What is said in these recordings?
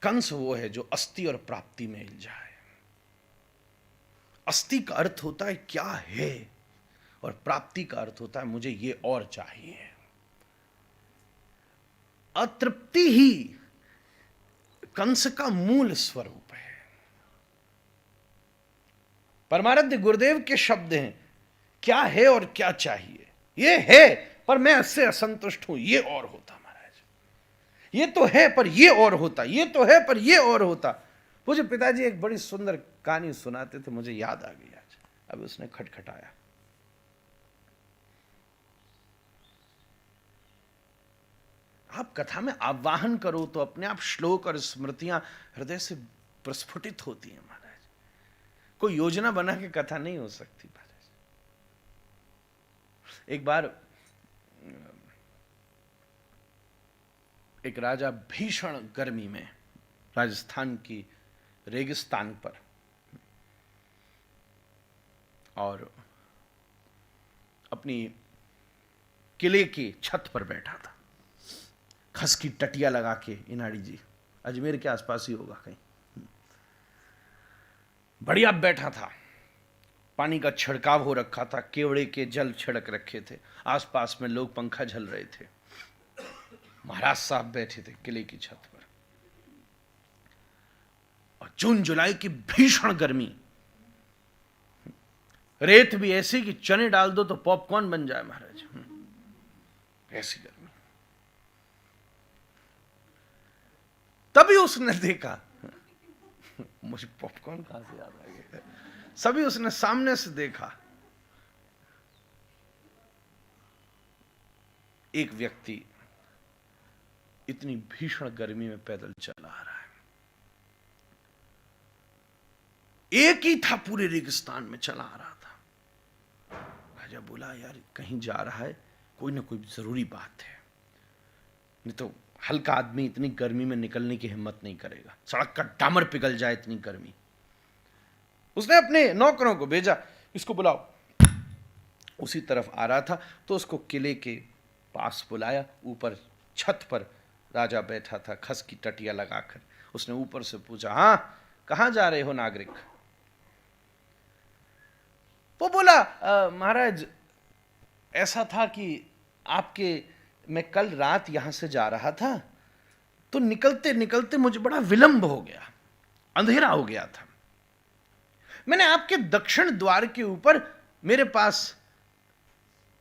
कंस वो है जो अस्ति और प्राप्ति में हिल जाए। अस्ति का अर्थ होता है क्या है, और प्राप्ति का अर्थ होता है मुझे ये और चाहिए। अतृप्ति ही कंस का मूल स्वरूप है। परमाराध्य गुरुदेव के शब्द हैं, क्या है और क्या चाहिए। ये है पर मैं इससे असंतुष्ट हूं, ये और होता महाराज। ये तो है पर ये और होता, ये तो है पर ये और होता। मुझे पिताजी एक बड़ी सुंदर कहानी सुनाते थे, मुझे याद आ गई आज। अब उसने खटखटाया। आप कथा में आवाहन करो तो अपने आप श्लोक और स्मृतियां हृदय से प्रस्फुटित होती हैं महाराज। कोई योजना बना के कथा नहीं हो सकती महाराज। एक बार एक राजा भीषण गर्मी में राजस्थान की रेगिस्तान पर और अपनी किले की छत पर बैठा था, खस की टटिया लगा के। इनाड़ी जी अजमेर के आसपास ही होगा कहीं। बढ़िया बैठा था, पानी का छिड़काव हो रखा था, केवड़े के जल छिड़क रखे थे, आसपास में लोग पंखा झल रहे थे। महाराज साहब बैठे थे किले की छत पर, और जून जुलाई की भीषण गर्मी, रेत भी ऐसी कि चने डाल दो तो पॉपकॉर्न बन जाए महाराज, ऐसी गर्मी। तभी उसने देखा, मुझे पॉपकॉर्न कहां से याद आ गया, सभी उसने सामने से देखा, एक व्यक्ति इतनी भीषण गर्मी में पैदल चला आ रहा है। एक ही था पूरे रेगिस्तान में, चला आ रहा था। राजा बोला यार कहीं जा रहा है, कोई ना कोई जरूरी बात है, नहीं तो हल्का आदमी इतनी गर्मी में निकलने की हिम्मत नहीं करेगा, सड़क का डामर पिघल जाए इतनी गर्मी। उसने अपने नौकरों को भेजा, इसको बुलाओ। उसी तरफ आ रहा था तो उसको किले के पास बुलाया। ऊपर छत पर राजा बैठा था, खस की टटिया लगाकर। उसने ऊपर से पूछा, हाँ कहां जा रहे हो नागरिक? वो बोला महाराज ऐसा था कि मैं कल रात यहां से जा रहा था, तो निकलते निकलते मुझे बड़ा विलंब हो गया, अंधेरा हो गया था। मैंने आपके दक्षिण द्वार के ऊपर, मेरे पास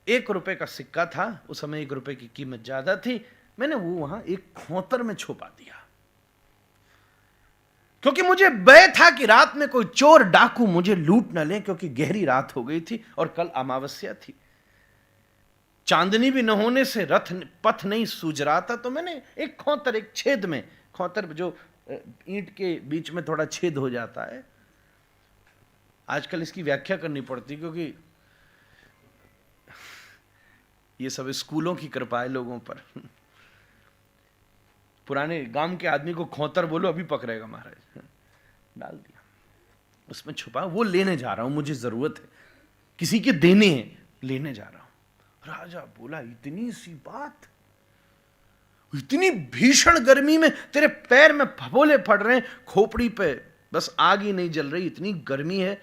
1 रुपए का सिक्का था, उस समय 1 रुपए की कीमत ज्यादा थी, मैंने वो वहां एक खोतर में छुपा दिया, क्योंकि मुझे भय था कि रात में कोई चोर डाकू मुझे लूट न ले, क्योंकि गहरी रात हो गई थी और कल अमावस्या थी, चांदनी भी न होने से पथ नहीं सूझ रहा था। तो मैंने एक खोतर, एक छेद में, खोतर जो ईंट के बीच में थोड़ा छेद हो जाता है, आजकल इसकी व्याख्या करनी पड़ती क्योंकि ये सब स्कूलों की कृपा है लोगों पर। पुराने गांव के आदमी को खोतर बोलो अभी पकड़ेगा महाराज। डाल दिया, उसमें छुपा, वो लेने जा रहा हूं, मुझे जरूरत है, किसी के देने हैं, लेने जा रहा हूं। राजा बोला इतनी सी बात, इतनी भीषण गर्मी में तेरे पैर में फफोले पड़ रहे हैं, खोपड़ी पे बस आग ही नहीं जल रही, इतनी गर्मी है।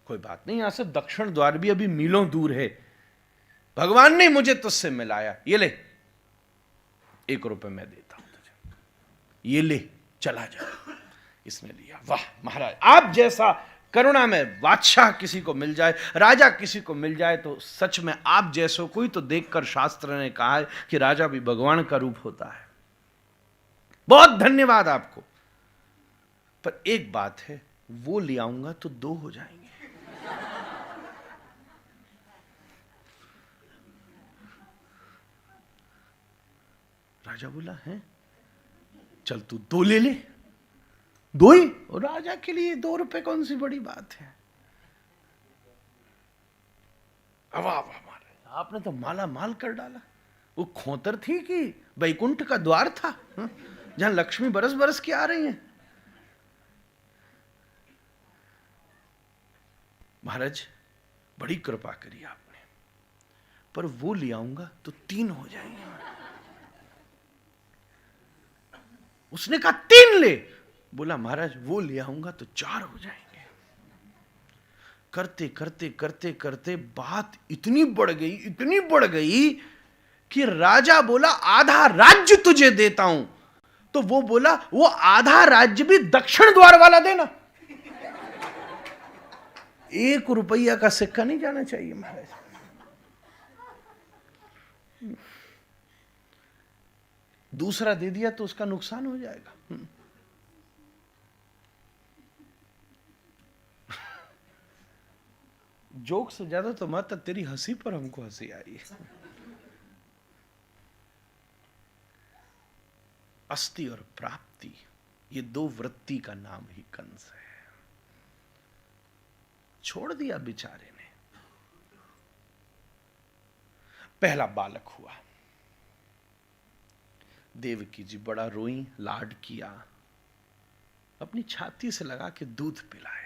कोई बात नहीं, यहां से दक्षिण द्वार भी अभी मीलों दूर है, भगवान ने मुझे तुझसे मिलाया, ये ले 1 रुपए मैं देता हूं तुझे, ये ले चला जा। इसने लिया। वाह महाराज, आप जैसा करुणा में बादशाह किसी को मिल जाए, राजा किसी को मिल जाए, तो सच में आप जैसो कोई तो देखकर शास्त्र ने कहा है कि राजा भी भगवान का रूप होता है। बहुत धन्यवाद आपको। पर एक बात है, वो ले आऊंगा तो 2 हो जाएंगे। राजा बोला है, चल तू 2 ले ले। 2 ही? और राजा के लिए 2 रुपए कौन सी बड़ी बात है। वाह वाह, आपने तो माला माल कर डाला। वो खोतर थी कि वैकुंठ का द्वार था, जहां लक्ष्मी बरस बरस की आ रही है। महाराज बड़ी कृपा करी आपने, पर वो ले आऊंगा तो 3 हो जाएंगे। उसने कहा 3 ले। बोला महाराज वो ले आऊंगा तो 4 हो जाएंगे। करते करते करते करते बात इतनी बढ़ गई कि राजा बोला आधा राज्य तुझे देता हूं। तो वो बोला वो आधा राज्य भी दक्षिण द्वार वाला देना। 1 रुपया का सिक्का नहीं जाना चाहिए महाराज। दूसरा दे दिया तो उसका नुकसान हो जाएगा। जोक से ज्यादा तो मत, तेरी हंसी पर हमको हंसी आई है। अस्थि और प्राप्ति, ये 2 वृत्ति का नाम ही कंस है। छोड़ दिया बेचारे ने। पहला बालक हुआ, देवकी जी बड़ा रोई, लाड किया, अपनी छाती से लगा के दूध पिलाया।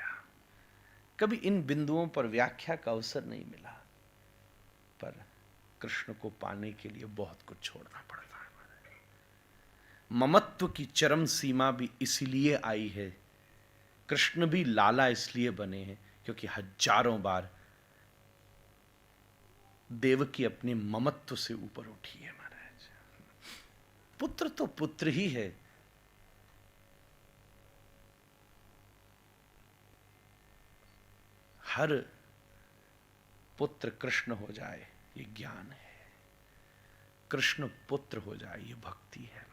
कभी इन बिंदुओं पर व्याख्या का अवसर नहीं मिला, पर कृष्ण को पाने के लिए बहुत कुछ छोड़ना पड़ता है। ममत्व की चरम सीमा भी इसलिए आई है, कृष्ण भी लाला इसलिए बने हैं क्योंकि हजारों बार देवकी अपने ममत्व से ऊपर उठी है महाराज। पुत्र तो पुत्र ही है, हर पुत्र कृष्ण हो जाए ये ज्ञान है, कृष्ण पुत्र हो जाए ये भक्ति है।